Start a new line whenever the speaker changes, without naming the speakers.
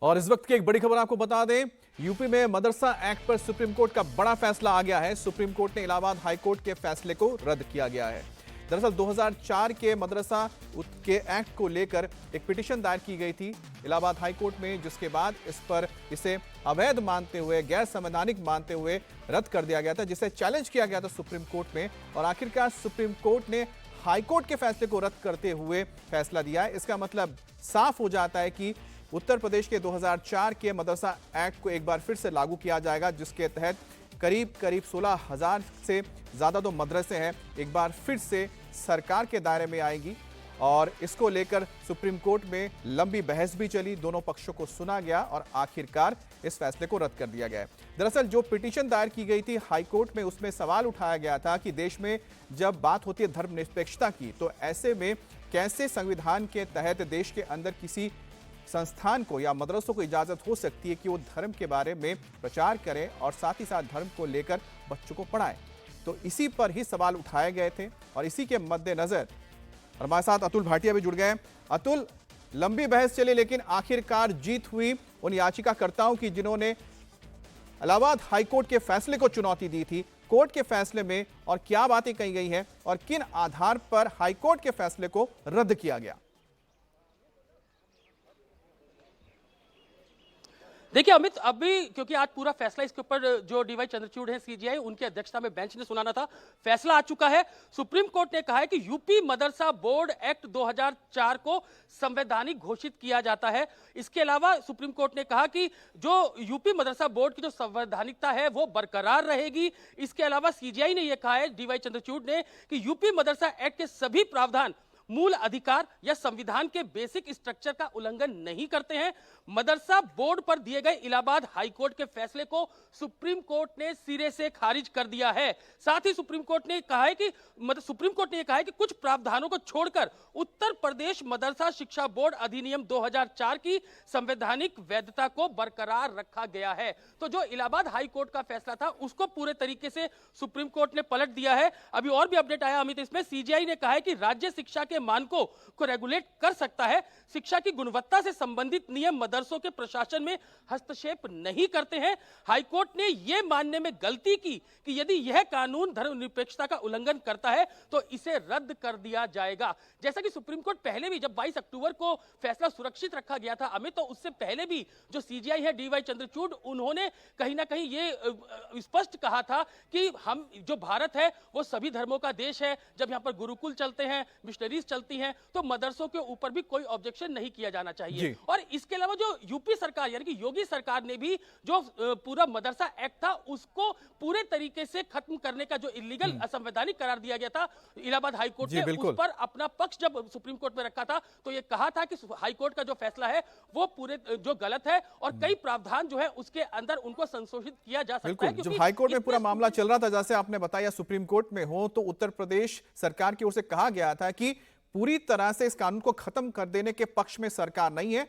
और इस वक्त की एक बड़ी खबर आपको बता दें, यूपी में मदरसा एक्ट पर सुप्रीम कोर्ट का बड़ा फैसला आ गया है। सुप्रीम कोर्ट ने इलाहाबाद हाई कोर्ट के फैसले को रद्द किया गया है। दरअसल 2004 के मदरसा के एक्ट को लेकर एक पिटीशन दायर की गई थी इलाहाबाद हाई कोर्ट में, जिसके बाद इस पर इसे अवैध मानते हुए, गैर संवैधानिक मानते हुए रद्द कर दिया गया था, जिसे चैलेंज किया गया था सुप्रीम कोर्ट में। और आखिरकार सुप्रीम कोर्ट ने हाई कोर्ट के फैसले को रद्द करते हुए फैसला दिया है। इसका मतलब साफ हो जाता है कि उत्तर प्रदेश के 2004 के मदरसा एक्ट को एक बार फिर से लागू किया जाएगा, जिसके तहत करीब 16,000 से ज़्यादा जो मदरसे हैं एक बार फिर से सरकार के दायरे में आएंगी। और इसको लेकर सुप्रीम कोर्ट में लंबी बहस भी चली, दोनों पक्षों को सुना गया और आखिरकार इस फैसले को रद्द कर दिया गया है। दरअसल जो पिटीशन दायर की गई थी हाई कोर्ट में, उसमें सवाल उठाया गया था कि देश में जब बात होती है धर्मनिरपेक्षता की, तो ऐसे में कैसे संविधान के तहत देश के अंदर किसी संस्थान को या मदरसों को इजाजत हो सकती है कि वो धर्म के बारे में प्रचार करें और साथ ही साथ धर्म को लेकर बच्चों को पढ़ाएं। तो इसी पर ही सवाल उठाए गए थे और इसी के मद्देनजर हमारे साथ अतुल भाटिया भी जुड़ गए हैं। अतुल, लंबी बहस चली लेकिन आखिरकार जीत हुई उन याचिकाकर्ताओं की जिन्होंने इलाहाबाद हाईकोर्ट के फैसले को चुनौती दी थी। कोर्ट के फैसले में और क्या बातें कही गई हैं और किन आधार पर हाईकोर्ट के फैसले को रद्द किया गया?
देखिए अमित, अभी क्योंकि आज पूरा फैसला इसके ऊपर जो डीवाई चंद्रचूड़ है सीजीआई, उनकी अध्यक्षता में बेंच ने सुनाना था। फैसला आ चुका है। सुप्रीम कोर्ट ने कहा है कि यूपी मदरसा बोर्ड एक्ट 2004 को संवैधानिक घोषित किया जाता है। इसके अलावा सुप्रीम कोर्ट ने कहा कि जो यूपी मदरसा बोर्ड की जो संवैधानिकता है वो बरकरार रहेगी। इसके अलावा सीजीआई ने यह कहा है, डीवाई चंद्रचूड़ ने, कि यूपी मदरसा एक्ट के सभी प्रावधान मूल अधिकार या संविधान के बेसिक स्ट्रक्चर का उल्लंघन नहीं करते हैं। मदरसा बोर्ड पर दिए गए इलाहाबाद हाईकोर्ट के फैसले को सुप्रीम कोर्ट ने सिरे से खारिज कर दिया है। साथ ही सुप्रीम कोर्ट ने कहा है कि कुछ प्रावधानों को छोड़कर उत्तर प्रदेश मदरसा शिक्षा बोर्ड अधिनियम 2004 की संवैधानिक वैधता को बरकरार रखा गया है। तो जो इलाहाबाद हाईकोर्ट का फैसला था उसको पूरे तरीके से सुप्रीम कोर्ट ने पलट दिया है। अभी और भी अपडेट आया अमित, इसमें सीजीआई ने कहा है कि राज्य शिक्षा के मानकों को रेगुलेट कर सकता है। शिक्षा की गुणवत्ता से संबंधित नियम मदरसों के प्रशासन में हस्तक्षेप नहीं करते हैं। हाईकोर्ट ने यह मानने में गलती की कि यदि यह कानून धर्मनिरपेक्षता का उल्लंघन करता है तो इसे रद्द कर दिया जाएगा। जैसा कि सुप्रीम कोर्ट पहले भी, जब 22 अक्टूबर को फैसला सुरक्षित रखा गया था अमित, तो उससे पहले भी जो सीजीआई है, डीवाई चंद्रचूड़, उन्होंने कहीं ना कहीं ये स्पष्ट कहा था कि हम जो भारत है वो सभी धर्मों का देश है। जब यहाँ पर गुरुकुल चलते हैं, मिशनरीज चलती हैं, तो मदरसों के ऊपर भी कोई ऑब्जेक्शन नहीं किया जाना चाहिए। और इसके अलावा जो यूपी सरकार यानी कि योगी सरकार ने भी जो पूरा मदरसा एक्ट था उसको पूरे तरीके से खत्म करने का जो इलीगल असंवैधानिक करार दिया गया था इलाहाबाद हाईकोर्ट ने, उस पर अपना पक्ष जब सुप्रीम कोर्ट में रखा था तो यह कहा था कि हाईकोर्ट का जो फैसला है वो पूरे जो गलत है और कई प्रावधान जो है उसके अंदर उनको संशोधित किया जा सकता है।
जब हाईकोर्ट में पूरा मामला चल रहा था, जैसे आपने बताया, सुप्रीम कोर्ट में हो, तो उत्तर प्रदेश सरकार की ओर से कहा गया था कि पूरी तरह से इस कानून को खत्म कर देने के पक्ष में सरकार नहीं है।